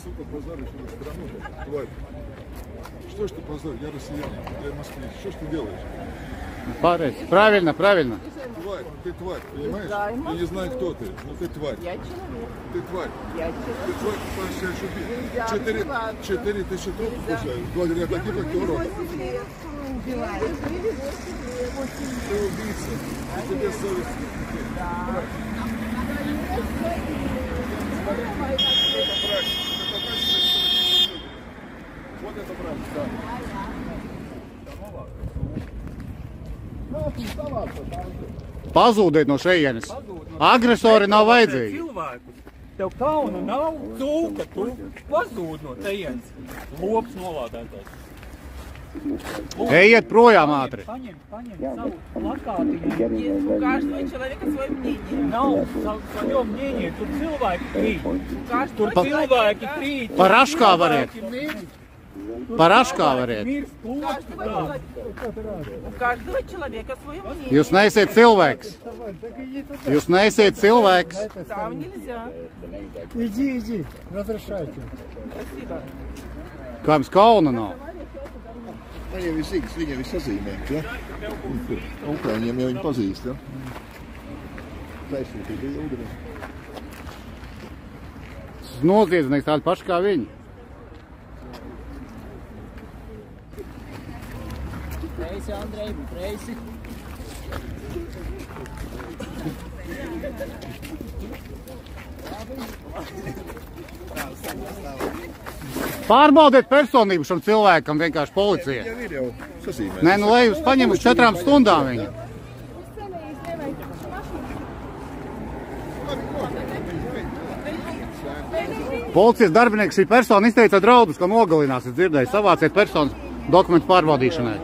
сука, позоришь эту страну, тварь. Что ж ты позоришь? Я россиянин, я москвич. Что ж ты делаешь? Правильно, правильно. Тварь, ты тварь, понимаешь? Я не знаю, кто ты, но ты тварь. Я человек. Ты тварь. Я человек. Ты тварь, пытаешься убить. 4000 трупов кусают. Благодаря таким, как ты, урод. Ты убийца. И тебе совесть. Вот это брать, да. Pazūdiet no šejienes. Agresori nav vajadzīgi. Tev kauna nav, cūka, tu pazūd no tejienes. Lops nolādētājs. Ejiet projām ātri. Paņem savu plakātiņu. У каждого человека свое мнение. Nav savu мнение, tur cilvēki krīt. Tur cilvēki krīt. Paraškā variet. Paraškā variet. У каждого человека свое мнение. Jūs neesiet cilvēks. Jūs neesiet cilvēks. Там нельзя. Иди, разрешайте. Спасибо. Kā jums kauna nav? Viņiem ir sīgas, viņiem ir sazīmēti, ja? Ukraiņiem jau viņi pazīst, ja? Taisnīgi bija ūdeni. Noziedznieks tādi paši kā viņi. Preisi, Andrej, preisi. Pārbaudiet personību šam cilvēkam, vienkārši policija. Jau ir jau sazīmēti. Nē, nu lai jūs paņem uz 4 stundām viņu. Policijas darbinieks šī persona izteica draudus, ka nogalinās, es dzirdēju, savāciet personas dokumentu pārbaudīšanai.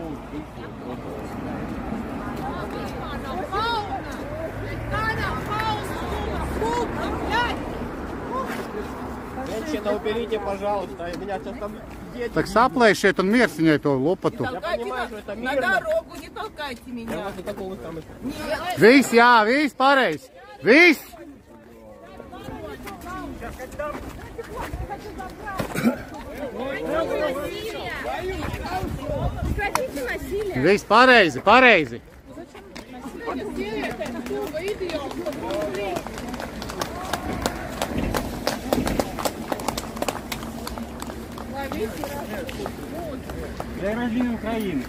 Женщина, уберите, пожалуйста, меня сейчас там дети. Так saplēšiet un miersiņai to lopatu. На дорогу, не толкайте меня. Viss, jā, viss pareizi. Viss! Viss pareizi, pareizi. Для Украины.